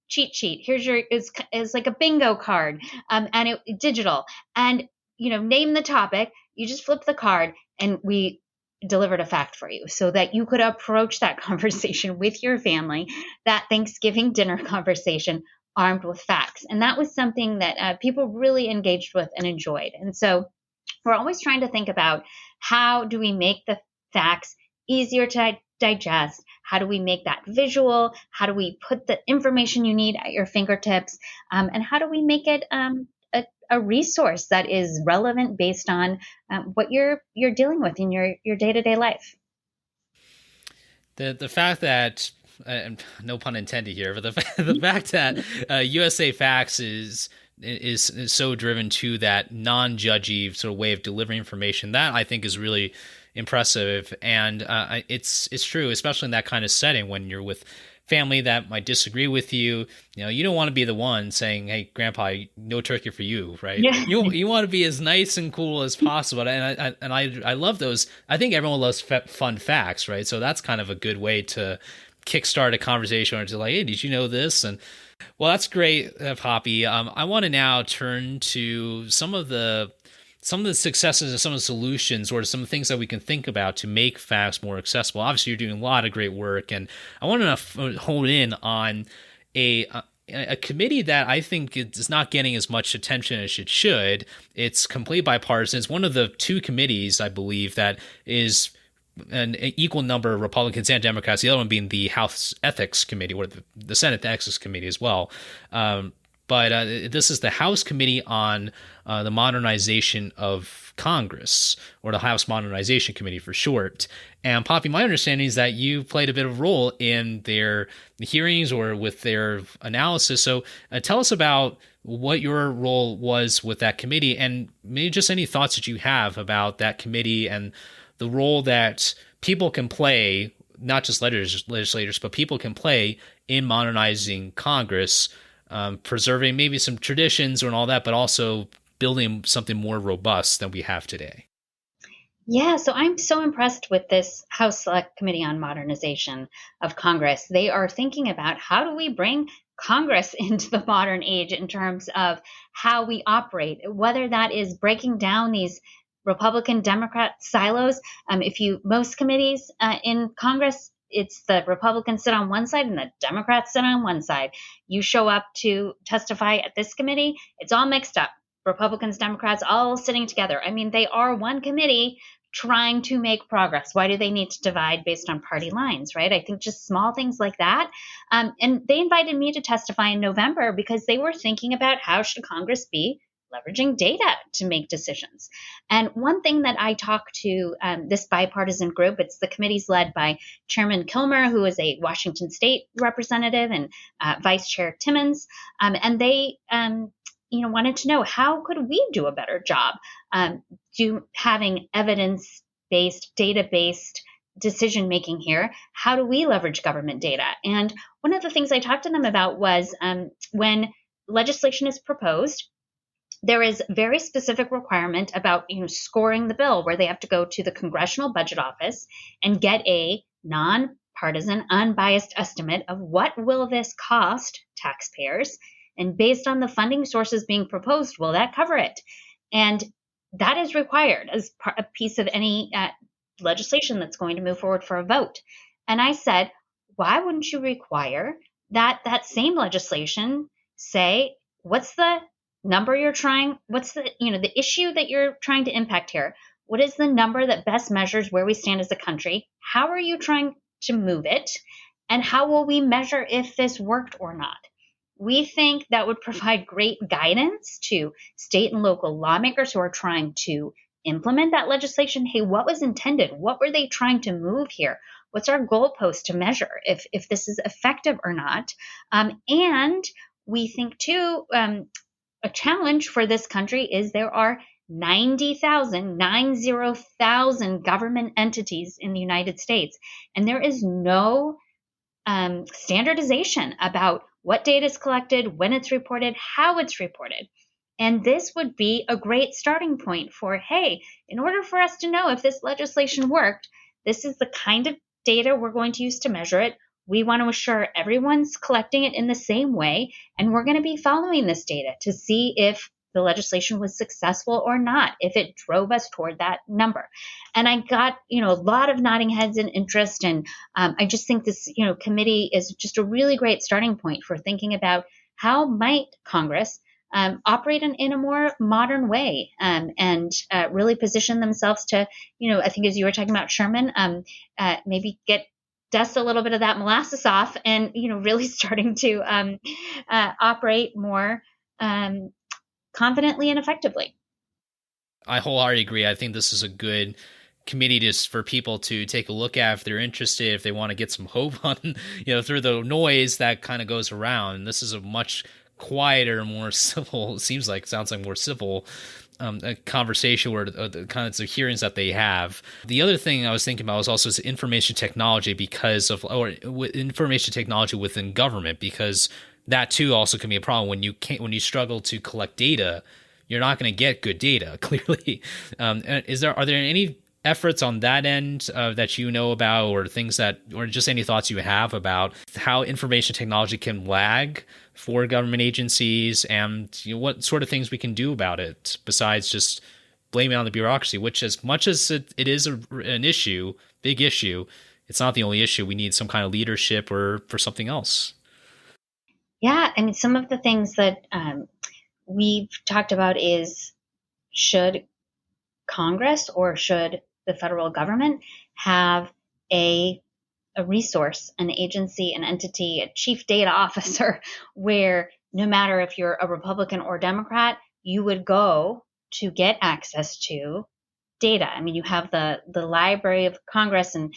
cheat sheet. Here's your is like a bingo card, and digital. And name the topic. You just flip the card, and we delivered a fact for you, so that you could approach that conversation with your family, that Thanksgiving dinner conversation, armed with facts. And that was something that people really engaged with and enjoyed. And so we're always trying to think about, how do we make the facts easier to digest? How do we make that visual? How do we put the information you need at your fingertips? And how do we make it a resource that is relevant based on what you're dealing with in your day-to-day life? The fact that, no pun intended here, but the fact that USA Facts is so driven to that non-judgy sort of way of delivering information, that I think is really impressive. And it's true, especially in that kind of setting when you're with family that might disagree with you. You don't want to be the one saying, "Hey, Grandpa, no turkey for you," right? Yeah. You want to be as nice and cool as possible. And I love those. I think everyone loves fun facts, right? So that's kind of a good way to kickstart a conversation, or to like, "Hey, did you know this?" And well, that's great, Poppy. I want to now turn to some of the successes and some of the solutions, or some of the things that we can think about to make facts more accessible. Obviously, you're doing a lot of great work, and I want to hone in on a committee that I think is not getting as much attention as it should. It's completely bipartisan. It's one of the two committees, I believe, that is an equal number of Republicans and Democrats, the other one being the House Ethics Committee, or the Senate Ethics Committee as well. But this is the House Committee on the Modernization of Congress, or the House Modernization Committee for short. And Poppy, my understanding is that you played a bit of a role in their hearings or with their analysis. So tell us about what your role was with that committee, and maybe just any thoughts that you have about that committee and the role that people can play, not just legislators, but people can play in modernizing Congress, preserving maybe some traditions and all that, but also building something more robust than we have today. Yeah, so I'm so impressed with this House Select Committee on Modernization of Congress. They are thinking about how do we bring Congress into the modern age in terms of how we operate, whether that is breaking down these Republican Democrat silos. Most committees in Congress, it's the Republicans sit on one side and the Democrats sit on one side. You show up to testify at this committee, it's all mixed up. Republicans, Democrats, all sitting together. I mean, they are one committee trying to make progress. Why do they need to divide based on party lines, right? I think just small things like that. And they invited me to testify in November because they were thinking about how should Congress be leveraging data to make decisions. And one thing that I talked to this bipartisan group, it's the committees led by Chairman Kilmer, who is a Washington State representative, and Vice Chair Timmons, and they wanted to know how could we do a better job having evidence-based, data-based decision making here. How do we leverage government data? And one of the things I talked to them about was when legislation is proposed, there is very specific requirement about scoring the bill, where they have to go to the Congressional Budget Office and get a nonpartisan, unbiased estimate of what will this cost taxpayers. And based on the funding sources being proposed, will that cover it? And that is required as a piece of any legislation that's going to move forward for a vote. And I said, why wouldn't you require that same legislation say, what's the number you're trying, what's the issue that you're trying to impact here? What is the number that best measures where we stand as a country? How are you trying to move it? And how will we measure if this worked or not? We think that would provide great guidance to state and local lawmakers who are trying to implement that legislation. Hey, what was intended? What were they trying to move here? What's our goalpost to measure if this is effective or not? And we think, too, a challenge for this country is there are 90,000 government entities in the United States, and there is no standardization about what data is collected, when it's reported, how it's reported. And this would be a great starting point for, hey, in order for us to know if this legislation worked, this is the kind of data we're going to use to measure it. We want to assure everyone's collecting it in the same way, and we're going to be following this data to see if the legislation was successful or not, if it drove us toward that number. And I got, a lot of nodding heads and interest. And I just think this, committee is just a really great starting point for thinking about how might Congress operate in a more modern way and really position themselves to, I think as you were talking about Sherman, maybe dust a little bit of that molasses off and, really starting to operate more confidently and effectively. I wholeheartedly agree. I think this is a good committee just for people to take a look at if they're interested, if they want to get some hope on, through the noise that kind of goes around. This is a much quieter, more civil, sounds like more civil a conversation where the kinds of hearings that they have. The other thing I was thinking about was also information technology information technology within government, because that too also can be a problem when you struggle to collect data. You're not going to get good data, clearly. Are there any efforts on that end that you know about, or or just any thoughts you have about how information technology can lag for government agencies, and what sort of things we can do about it besides just blaming it on the bureaucracy, which, as much as it is an issue, big issue, it's not the only issue. We need some kind of leadership or for something else. Yeah, I mean, some of the things that we've talked about is, should Congress or should the federal government have a resource, an agency, an entity, a chief data officer, where no matter if you're a Republican or Democrat, you would go to get access to data. I mean, you have the Library of Congress, and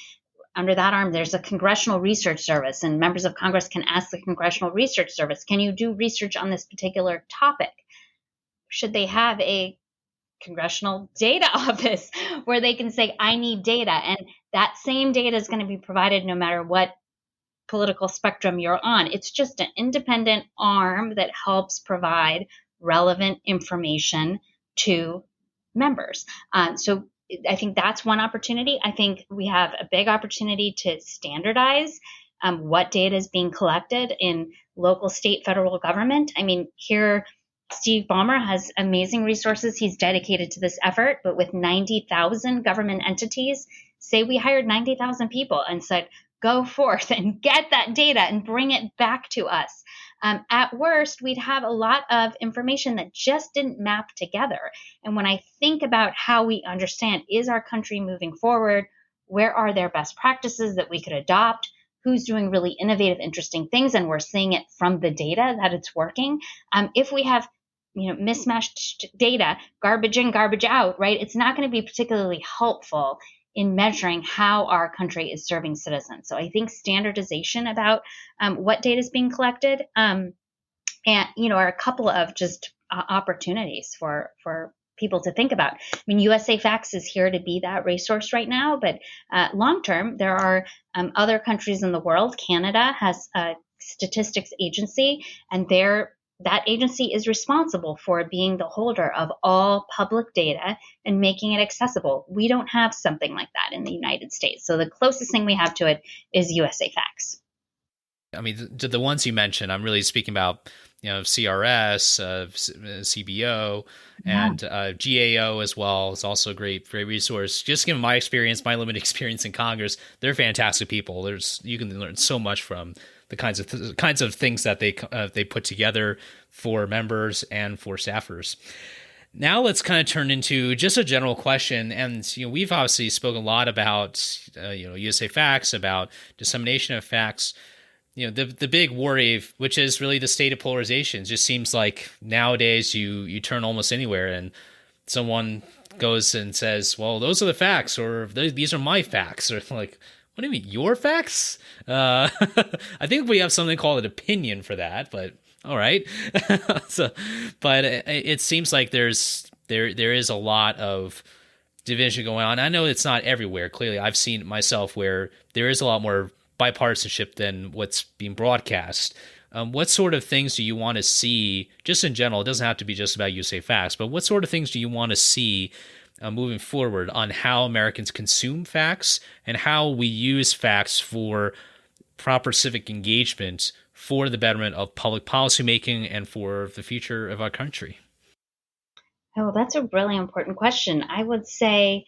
under that arm, there's a Congressional Research Service, and members of Congress can ask the Congressional Research Service, can you do research on this particular topic? Should they have a Congressional Data Office where they can say, I need data, and that same data is going to be provided no matter what political spectrum you're on. It's just an independent arm that helps provide relevant information to members. So I think that's one opportunity. I think we have a big opportunity to standardize what data is being collected in local, state, federal government. I mean, here, Steve Ballmer has amazing resources. He's dedicated to this effort, but with 90,000 government entities, say we hired 90,000 people and said, go forth and get that data and bring it back to us. At worst, we'd have a lot of information that just didn't map together. And when I think about how we understand, is our country moving forward? Where are there best practices that we could adopt? Who's doing really innovative, interesting things? And we're seeing it from the data that it's working. If we have mismatched data, garbage in, garbage out, right? It's not going to be particularly helpful in measuring how our country is serving citizens. So I think standardization about what data is being collected and are a couple of just opportunities for people to think about. I mean, USAFacts is here to be that resource right now, but long term, there are other countries in the world. Canada has a statistics agency, and that agency is responsible for being the holder of all public data and making it accessible. We don't have something like that in the United States. So the closest thing we have to it is USAFacts. I mean, the ones you mentioned, I'm really speaking about, CRS, CBO, and GAO as well. It's also a great resource. Just given my experience, my limited experience in Congress, they're fantastic people. You can learn so much from the kinds of things that they put together for members and for staffers. Now let's kind of turn into just a general question, and we've obviously spoken a lot about USAFacts, about dissemination of facts. The big worry, which is really the state of polarization. It just seems like nowadays you turn almost anywhere and someone goes and says, well, those are the facts, or these are my facts, or like, what do you mean, your facts? I think we have something called an opinion for that, but all right. But it seems like there is a lot of division going on. I know it's not everywhere. Clearly, I've seen it myself where there is a lot more bipartisanship than what's being broadcast. What sort of things do you want to see, just in general? It doesn't have to be just about USAFacts, but what sort of things do you want to see moving forward on how Americans consume facts and how we use facts for proper civic engagement for the betterment of public policymaking and for the future of our country? Oh, that's a really important question. I would say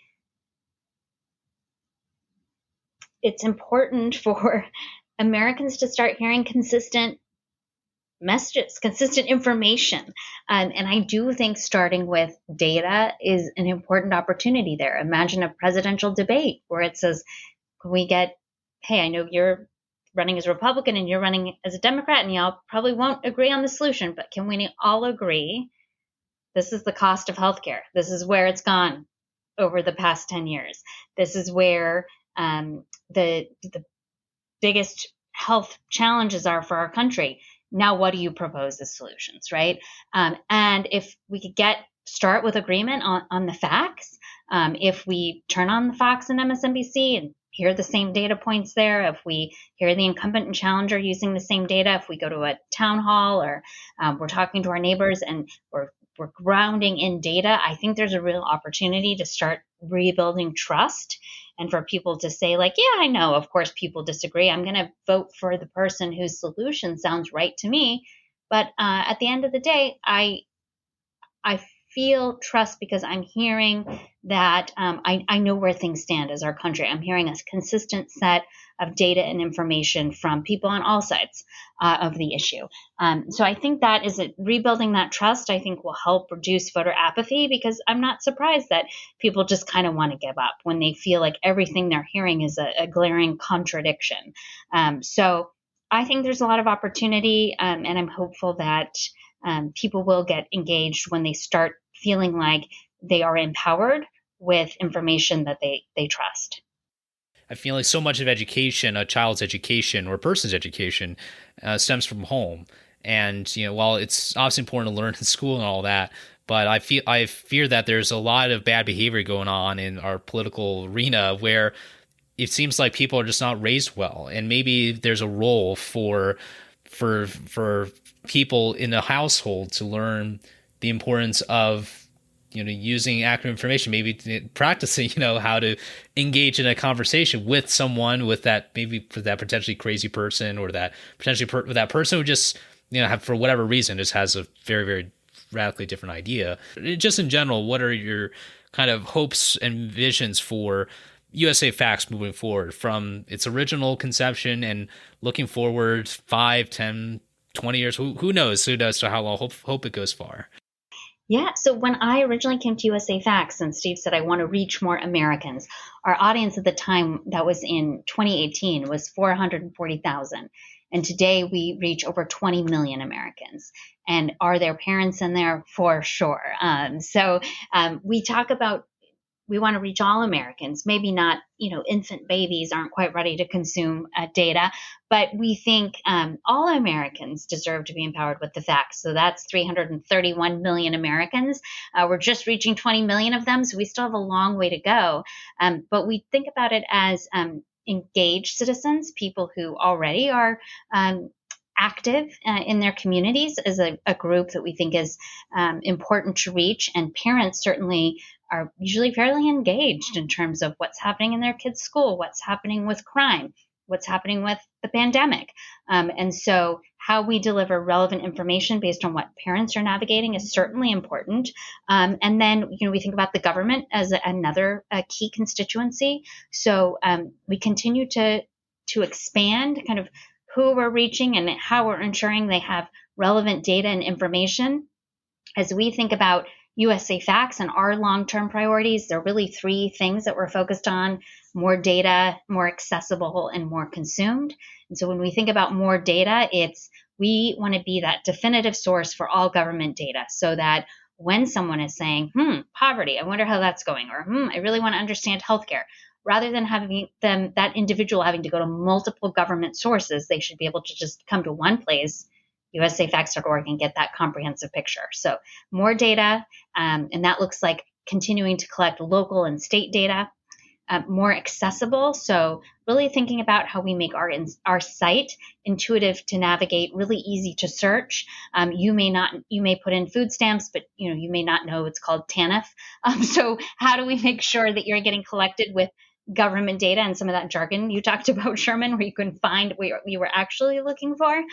it's important for Americans to start hearing consistent messages, consistent information. And I do think starting with data is an important opportunity there. Imagine a presidential debate where it says, can we get, hey, I know you're running as a Republican and you're running as a Democrat, and y'all probably won't agree on the solution, but can we all agree this is the cost of healthcare? This is where it's gone over the past 10 years. This is where the biggest health challenges are for our country. Now, what do you propose as solutions, right? And if we could start with agreement on the facts, if we turn on the Fox and MSNBC and hear the same data points there, if we hear the incumbent and challenger using the same data, if we go to a town hall or we're talking to our neighbors and we're grounding in data, I think there's a real opportunity to start rebuilding trust and for people to say, like, yeah, I know, of course, people disagree. I'm going to vote for the person whose solution sounds right to me. But at the end of the day, I feel trust because I'm hearing that I know where things stand as our country. I'm hearing a consistent set of data and information from people on all sides of the issue. So I think that is rebuilding that trust, I think, will help reduce voter apathy, because I'm not surprised that people just kind of want to give up when they feel like everything they're hearing is a glaring contradiction. So I think there's a lot of opportunity, and I'm hopeful that people will get engaged when they start feeling like they are empowered with information that they trust. I feel like so much of education, a child's education or a person's education, stems from home. And while it's obviously important to learn in school and all that, but I fear that there's a lot of bad behavior going on in our political arena where it seems like people are just not raised well, and maybe there's a role for people in the household to learn the importance of using accurate information, maybe practicing how to engage in a conversation with someone, with that, maybe for that potentially crazy person, or that potentially with that person who just have, for whatever reason, just has a very, very radically different idea. Just in general, what are your kind of hopes and visions for USAFacts moving forward from its original conception and looking forward 5, 10, 20 years? Who knows? Who knows to how long? Hope it goes far. Yeah. So when I originally came to USAFacts, and Steve said, I want to reach more Americans, our audience at the time, that was in 2018, was 440,000. And today we reach over 20 million Americans. And are there parents in there? For sure. We talk about, we want to reach all Americans, maybe not, infant babies aren't quite ready to consume data, but we think all Americans deserve to be empowered with the facts. So that's 331 million Americans. We're just reaching 20 million of them, so we still have a long way to go. But we think about it as engaged citizens, people who already are active in their communities, as a group that we think is important to reach. And parents certainly are usually fairly engaged in terms of what's happening in their kids' school, what's happening with crime, what's happening with the pandemic. And so how we deliver relevant information based on what parents are navigating is certainly important. And then, we think about the government as another key constituency. So we continue to expand kind of who we're reaching and how we're ensuring they have relevant data and information. As we think about USAFacts and our long-term priorities, there are really 3 things that we're focused on: more data, more accessible, and more consumed. And so when we think about more data, we want to be that definitive source for all government data, so that when someone is saying, poverty, I wonder how that's going, or I really want to understand healthcare, rather than having that individual having to go to multiple government sources, they should be able to just come to one place, USAFacts.org, and get that comprehensive picture. So more data, and that looks like continuing to collect local and state data. More accessible, so really thinking about how we make our site intuitive to navigate, really easy to search. You may put in food stamps, but you may not know it's called TANF. So how do we make sure that you're getting collected with government data and some of that jargon you talked about, Sherman, where you can find what you were actually looking for?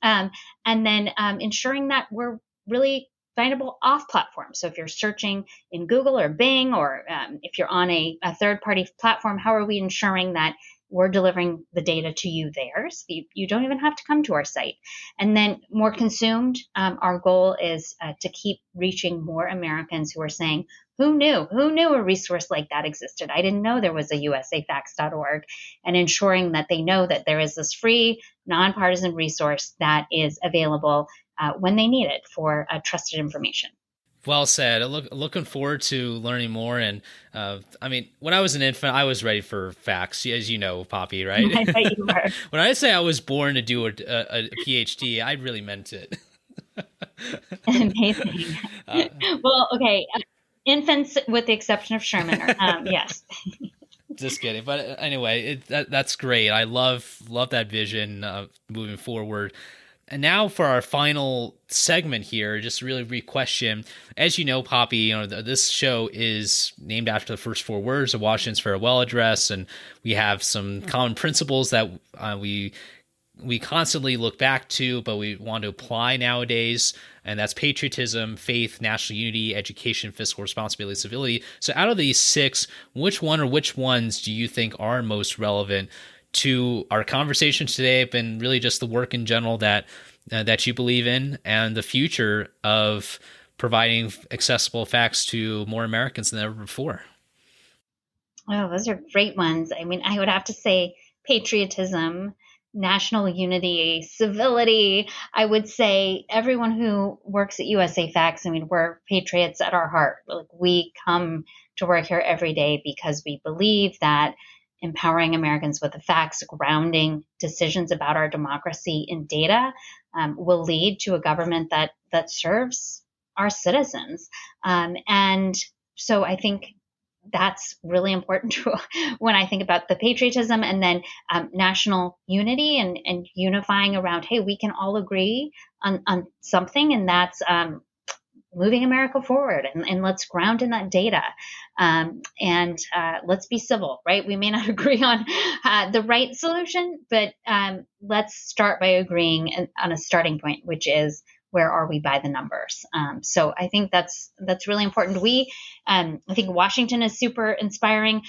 And then ensuring that we're really findable off-platform. So if you're searching in Google or Bing, or if you're on a third-party platform, how are we ensuring that we're delivering the data to you there, so you don't even have to come to our site? And then more consumed, our goal is to keep reaching more Americans who are saying, who knew a resource like that existed? I didn't know there was a USAFacts.org, and ensuring that they know that there is this free, nonpartisan resource that is available when they need it for trusted information. Well said. Looking forward to learning more. And when I was an infant, I was ready for facts, as you know, Poppy, right? I bet you were. When I say I was born to do a PhD, I really meant it. Amazing. Well, okay. Infants, with the exception of Sherman, yes. Just kidding. But anyway, that's great. I love that vision moving forward. And now for our final segment here, just really re-question. As you know, Poppy, this show is named after the first 4 words of Washington's farewell address, and we have some common principles that we constantly look back to, but we want to apply nowadays, and that's patriotism, faith, national unity, education, fiscal responsibility, civility. So out of these 6, which one or which ones do you think are most relevant to our conversation today, and really just the work in general that you believe in, and the future of providing accessible facts to more Americans than ever before? Oh, those are great ones. I would have to say patriotism, national unity, civility. I would say everyone who works at USAFacts, we're patriots at our heart. We come to work here every day because we believe that empowering Americans with the facts, grounding decisions about our democracy in data, will lead to a government that serves our citizens. And so I think that's really important when I think about the patriotism and then national unity and unifying around, hey, we can all agree on something, and that's moving America forward, and let's ground in that data, and let's be civil, right? We may not agree on the right solution, but let's start by agreeing on a starting point, which is, where are we by the numbers? So I think that's really important. I think Washington is super inspiring.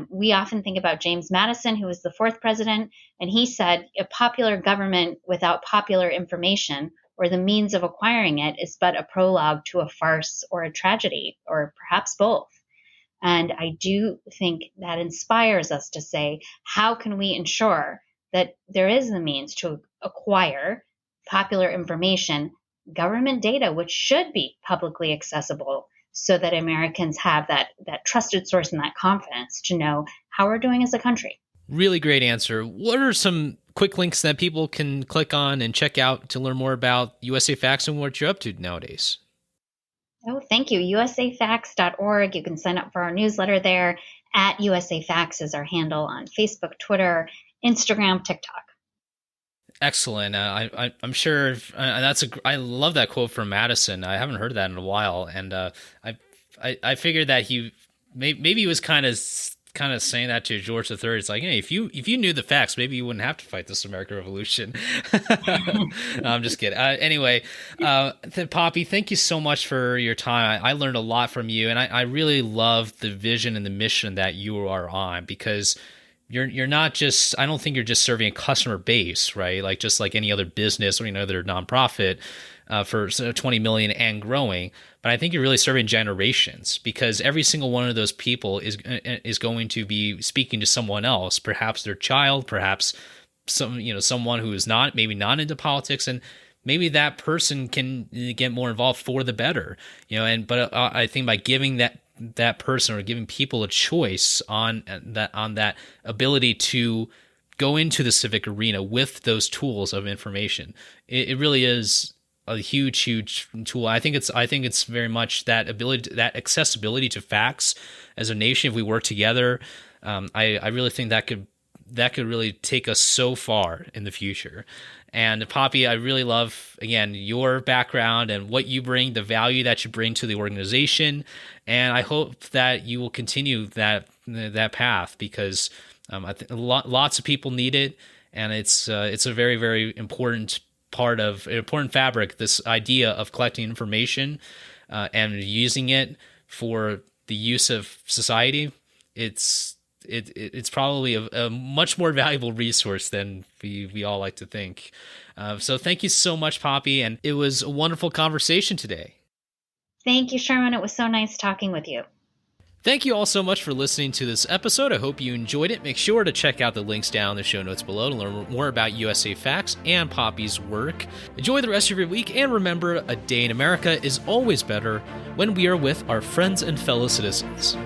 We often think about James Madison, who was the fourth president, and he said, a popular government without popular information or the means of acquiring it is but a prologue to a farce or a tragedy, or perhaps both. And I do think that inspires us to say, how can we ensure that there is the means to acquire popular information, government data, which should be publicly accessible, so that Americans have that trusted source and that confidence to know how we're doing as a country. Really great answer. What are some quick links that people can click on and check out to learn more about USAFacts and what you're up to nowadays? Oh, thank you. USAFacts.org. You can sign up for our newsletter there. At USAFacts is our handle on Facebook, Twitter, Instagram, TikTok. Excellent. I'm sure I love that quote from Madison. I haven't heard that in a while, and I figured that maybe he was kind of saying that to George III. It's like, hey, if you knew the facts, maybe you wouldn't have to fight this American Revolution. I'm just kidding. Anyway, Poppy, thank you so much for your time. I learned a lot from you, and I really love the vision and the mission that you are on, because you're not just, I don't think you're just serving a customer base, right? Like just like any other business or any other nonprofit for 20 million and growing. But I think you're really serving generations, because every single one of those people is going to be speaking to someone else, perhaps their child, perhaps someone who is maybe not into politics, and maybe that person can get more involved for the better, but I think by giving that person, or giving people a choice on that ability to go into the civic arena with those tools of information, it really is a huge tool. I think it's very much that ability, that accessibility to facts as a nation. If we work together, I really think that could really take us so far in the future. And Poppy, I really love, again, your background and what you bring, the value that you bring to the organization. And I hope that you will continue that path, because I think lots of people need it, and it's a very, very important fabric, this idea of collecting information and using it for the use of society. It's probably a much more valuable resource than we all like to think. So thank you so much, Poppy, and it was a wonderful conversation today. Thank you, Sherman. It was so nice talking with you. Thank you all so much for listening to this episode. I hope you enjoyed it. Make sure to check out the links down in the show notes below to learn more about USAFacts and Poppy's work. Enjoy the rest of your week, and remember, a day in America is always better when we are with our friends and fellow citizens.